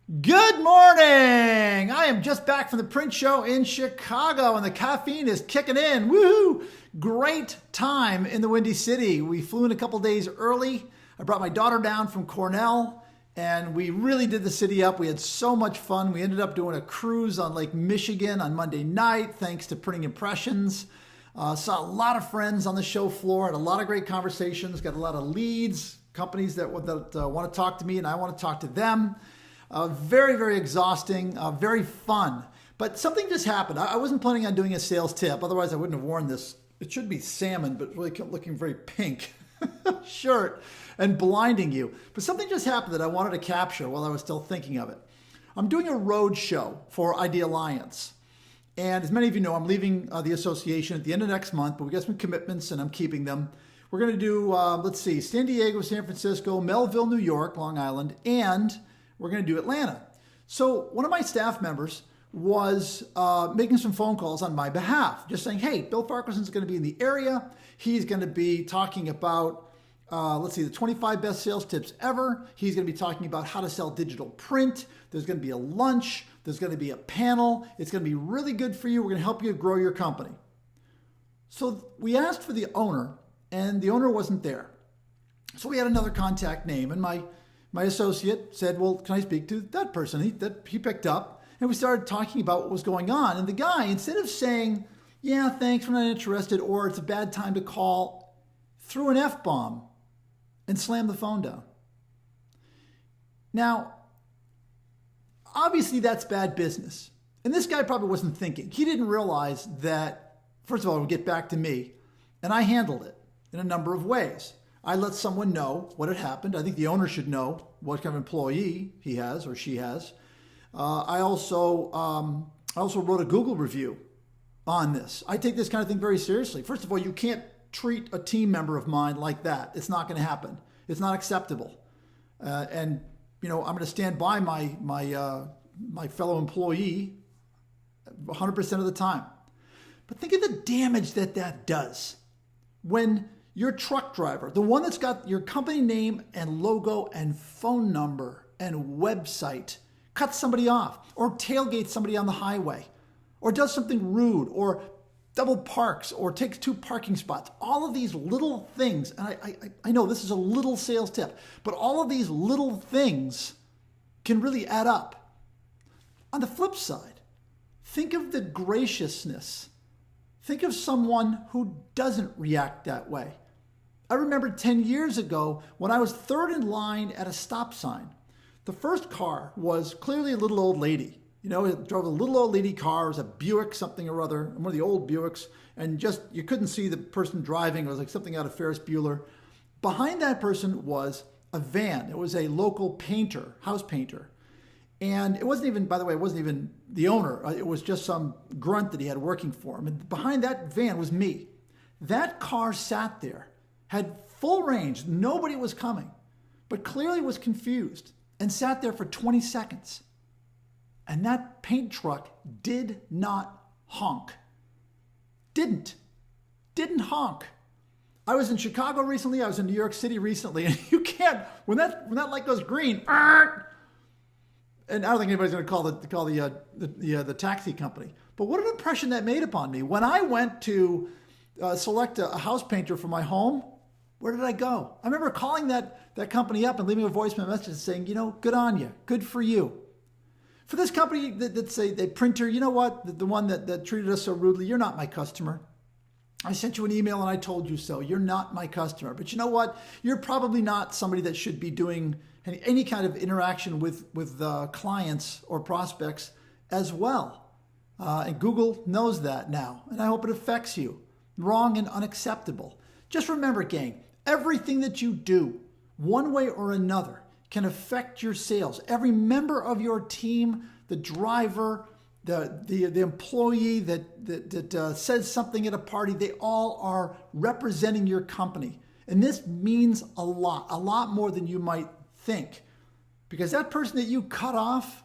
Good morning! I am just back from the print show in Chicago and the caffeine is kicking in. Woohoo! Great time in the Windy City. We flew in a couple days early. I brought my daughter down from Cornell and we really did the city up. We had so much fun. We ended up doing a cruise on Lake Michigan on Monday night thanks to Printing Impressions. Saw a lot of friends on the show floor, had a lot of great conversations, got a lot of leads, companies that want to talk to me and I want to talk to them. Very, very exhausting, very fun. But something just happened. I wasn't planning on doing a sales tip. Otherwise, I wouldn't have worn this. It should be salmon, but really kept looking very pink shirt and blinding you. But something just happened that I wanted to capture while I was still thinking of it. I'm doing a road show for ID Alliance. And as many of you know, I'm leaving the association at the end of next month, but we got some commitments and I'm keeping them. We're going to do, San Diego, San Francisco, Melville, New York, Long Island, and we're going to do Atlanta. So one of my staff members was making some phone calls on my behalf, just saying, hey, Bill Farquharson is going to be in the area. He's going to be talking about, the 25 best sales tips ever. He's going to be talking about how to sell digital print. There's going to be a lunch. There's going to be a panel. It's going to be really good for you. We're going to help you grow your company. So we asked for the owner, and the owner wasn't there. So we had another contact name, and my associate said, well, can I speak to that person? He picked up and we started talking about what was going on. And the guy, instead of saying, yeah, thanks, we're not interested, or it's a bad time to call, threw an F-bomb and slammed the phone down. Now, obviously that's bad business. And this guy probably wasn't thinking. He didn't realize that, first of all, it would get back to me. And I handled it in a number of ways. I let someone know what had happened. I think the owner should know what kind of employee he has or she has. I also wrote a Google review on this. I take this kind of thing very seriously. First of all, you can't treat a team member of mine like that. It's not going to happen. It's not acceptable. I'm going to stand by my fellow employee 100% of the time. But think of the damage that does when your truck driver, the one that's got your company name and logo and phone number and website, cuts somebody off or tailgates somebody on the highway or does something rude or double parks or takes 2 parking spots. All of these little things, and I know this is a little sales tip, but all of these little things can really add up. On the flip side, think of the graciousness. Think of someone who doesn't react that way. I remember 10 years ago when I was third in line at a stop sign. The first car was clearly a little old lady. It drove a little old lady car. It was a Buick something or other, one of the old Buicks. And just, you couldn't see the person driving. It was like something out of Ferris Bueller. Behind that person was a van. It was a local painter, house painter. And it wasn't even, by the way, it wasn't even the owner. It was just some grunt that he had working for him. And behind that van was me. That car sat there, had full range. Nobody was coming, but clearly was confused and sat there for 20 seconds. And that paint truck did not honk. Didn't honk. I was in Chicago recently. I was in New York City recently. And you can't, when that light goes green, and I don't think anybody's going to call the taxi company. But what an impression that made upon me. When I went to select a house painter for my home, where did I go? I remember calling that company up and leaving a voicemail message saying, good on you, good for you. For this company that's a printer, you know what? The one that treated us so rudely, you're not my customer. I sent you an email and I told you so. You're not my customer. But you know what? You're probably not somebody that should be doing any kind of interaction with clients or prospects as well. And Google knows that now. And I hope it affects you. Wrong and unacceptable. Just remember, gang, everything that you do, one way or another, can affect your sales. Every member of your team, the driver, the employee that says something at a party, they all are representing your company. And this means a lot more than you might think. Because that person that you cut off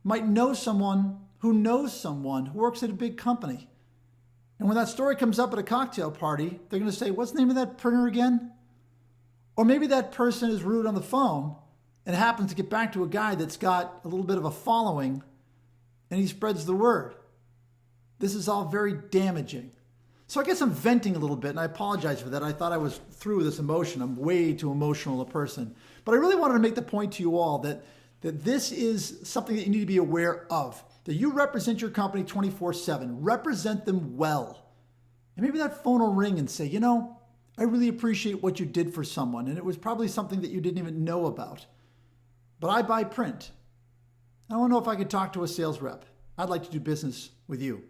might know someone who knows someone who works at a big company. And when that story comes up at a cocktail party, they're going to say, what's the name of that printer again? Or maybe that person is rude on the phone, and happens to get back to a guy that's got a little bit of a following and he spreads the word. This is all very damaging. So I guess I'm venting a little bit, and I apologize for that. I thought I was through with this emotion. I'm way too emotional a person. But I really wanted to make the point to you all that this is something that you need to be aware of, that you represent your company 24/7. Represent them well. And maybe that phone will ring and say, you know, I really appreciate what you did for someone, and it was probably something that you didn't even know about. But I buy print. I want to know if I could talk to a sales rep. I'd like to do business with you.